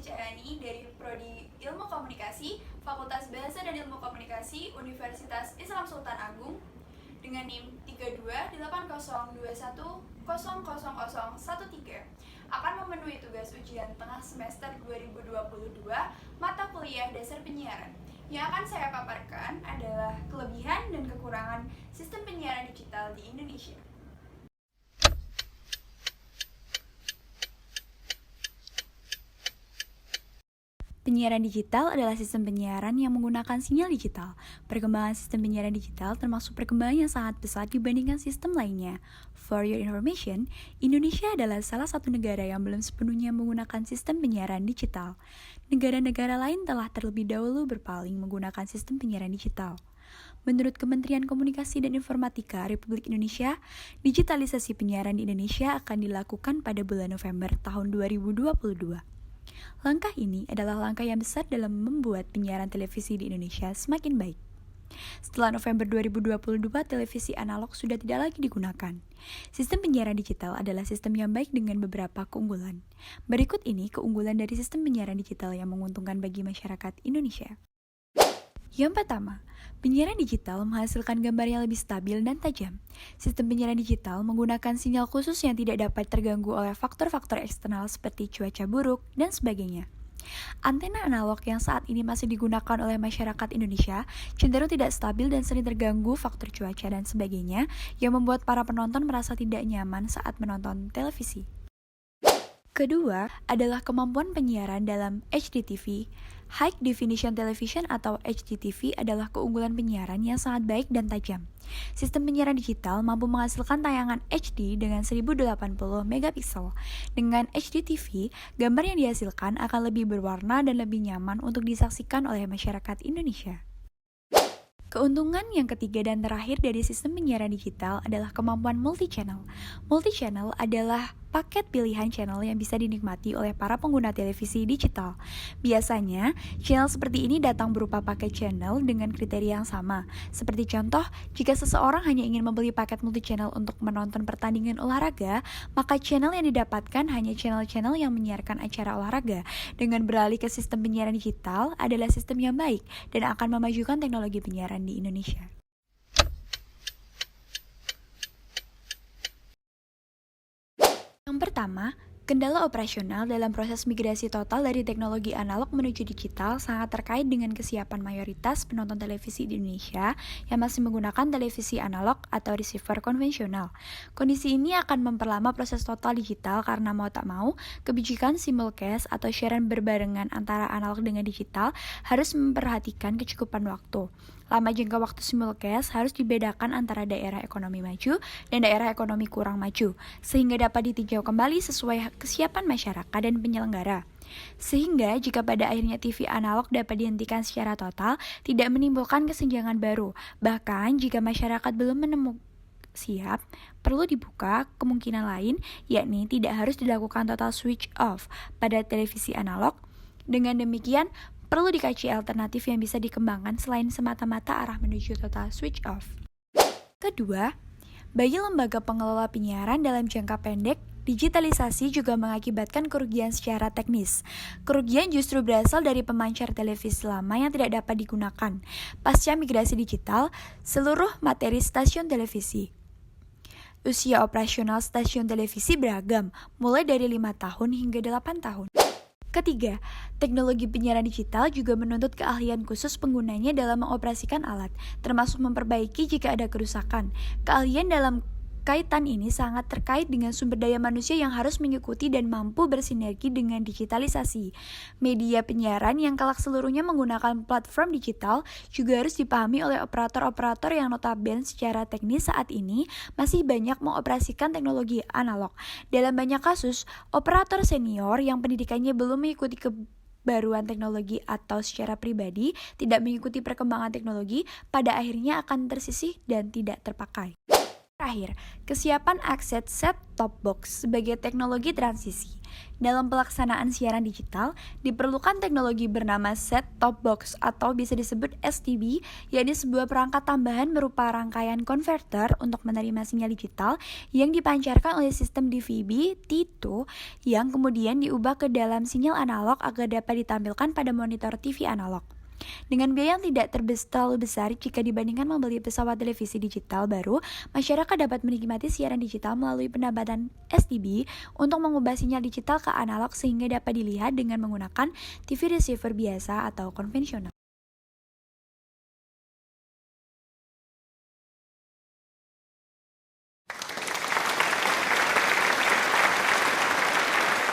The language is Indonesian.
Ciani dari Prodi Ilmu Komunikasi, Fakultas Bahasa dan Ilmu Komunikasi, Universitas Islam Sultan Agung dengan NIM 328021000013 akan memenuhi tugas ujian tengah semester 2022 mata kuliah dasar penyiaran. Yang akan saya paparkan adalah kelebihan dan kekurangan sistem penyiaran digital di Indonesia. Penyiaran digital adalah sistem penyiaran yang menggunakan sinyal digital. Perkembangan sistem penyiaran digital termasuk perkembangan yang sangat pesat dibandingkan sistem lainnya. For your information, Indonesia adalah salah satu negara yang belum sepenuhnya menggunakan sistem penyiaran digital. Negara-negara lain telah terlebih dahulu berpaling menggunakan sistem penyiaran digital. Menurut Kementerian Komunikasi dan Informatika Republik Indonesia, digitalisasi penyiaran di Indonesia akan dilakukan pada bulan November tahun 2022. Langkah ini adalah langkah yang besar dalam membuat penyiaran televisi di Indonesia semakin baik. Setelah November 2022, televisi analog sudah tidak lagi digunakan. Sistem penyiaran digital adalah sistem yang baik dengan beberapa keunggulan. Berikut ini keunggulan dari sistem penyiaran digital yang menguntungkan bagi masyarakat Indonesia. Yang pertama, penyiaran digital menghasilkan gambar yang lebih stabil dan tajam. Sistem penyiaran digital menggunakan sinyal khusus yang tidak dapat terganggu oleh faktor-faktor eksternal seperti cuaca buruk dan sebagainya. Antena analog yang saat ini masih digunakan oleh masyarakat Indonesia cenderung tidak stabil dan sering terganggu faktor cuaca dan sebagainya yang membuat para penonton merasa tidak nyaman saat menonton televisi. Kedua adalah kemampuan penyiaran dalam HDTV. High Definition Television atau HDTV adalah keunggulan penyiaran yang sangat baik dan tajam. Sistem penyiaran digital mampu menghasilkan tayangan HD dengan 1080 megapiksel. Dengan HDTV, gambar yang dihasilkan akan lebih berwarna dan lebih nyaman untuk disaksikan oleh masyarakat Indonesia. Keuntungan yang ketiga dan terakhir dari sistem penyiaran digital adalah kemampuan multi-channel. Multi-channel adalah paket pilihan channel yang bisa dinikmati oleh para pengguna televisi digital. Biasanya, channel seperti ini datang berupa paket channel dengan kriteria yang sama. Seperti contoh, jika seseorang hanya ingin membeli paket multi-channel untuk menonton pertandingan olahraga, maka channel yang didapatkan hanya channel-channel yang menyiarkan acara olahraga. Dengan beralih ke sistem penyiaran digital adalah sistem yang baik dan akan memajukan teknologi penyiaran di Indonesia. Yang pertama, kendala operasional dalam proses migrasi total dari teknologi analog menuju digital sangat terkait dengan kesiapan mayoritas penonton televisi di Indonesia yang masih menggunakan televisi analog atau receiver konvensional. Kondisi ini akan memperlama proses total digital karena mau tak mau, kebijakan simulcast atau siaran berbarengan antara analog dengan digital harus memperhatikan kecukupan waktu. Lama jangka waktu simulcast harus dibedakan antara daerah ekonomi maju dan daerah ekonomi kurang maju, sehingga dapat ditinjau kembali sesuai kesiapan masyarakat dan penyelenggara. Sehingga jika pada akhirnya TV analog dapat dihentikan secara total, tidak menimbulkan kesenjangan baru. Bahkan jika masyarakat belum menemukan siap, perlu dibuka kemungkinan lain, yakni tidak harus dilakukan total switch off pada televisi analog. Dengan demikian, perlu dikaji alternatif yang bisa dikembangkan selain semata-mata arah menuju total switch off. Kedua, bagi lembaga pengelola penyiaran dalam jangka pendek, digitalisasi juga mengakibatkan kerugian secara teknis. Kerugian justru berasal dari pemancar televisi lama yang tidak dapat digunakan. Pasca migrasi digital, seluruh materi stasiun televisi. Usia operasional stasiun televisi beragam, mulai dari 5 tahun hingga 8 tahun. Ketiga, teknologi penyiaran digital juga menuntut keahlian khusus penggunanya dalam mengoperasikan alat, termasuk memperbaiki jika ada kerusakan. Keahlian dalam kaitan ini sangat terkait dengan sumber daya manusia yang harus mengikuti dan mampu bersinergi dengan digitalisasi. Media penyiaran yang kelak seluruhnya menggunakan platform digital juga harus dipahami oleh operator-operator yang notabene secara teknis saat ini masih banyak mengoperasikan teknologi analog. Dalam banyak kasus, operator senior yang pendidikannya belum mengikuti kebaruan teknologi atau secara pribadi tidak mengikuti perkembangan teknologi pada akhirnya akan tersisih dan tidak terpakai. Terakhir, kesiapan akses set-top box sebagai teknologi transisi. Dalam pelaksanaan siaran digital, diperlukan teknologi bernama set-top box atau bisa disebut STB, yaitu sebuah perangkat tambahan berupa rangkaian konverter untuk menerima sinyal digital yang dipancarkan oleh sistem DVB T2 yang kemudian diubah ke dalam sinyal analog agar dapat ditampilkan pada monitor TV analog. Dengan biaya yang tidak terlalu besar jika dibandingkan membeli pesawat televisi digital baru, masyarakat dapat menikmati siaran digital melalui pendapatan STB untuk mengubah sinyal digital ke analog sehingga dapat dilihat dengan menggunakan TV receiver biasa atau konvensional.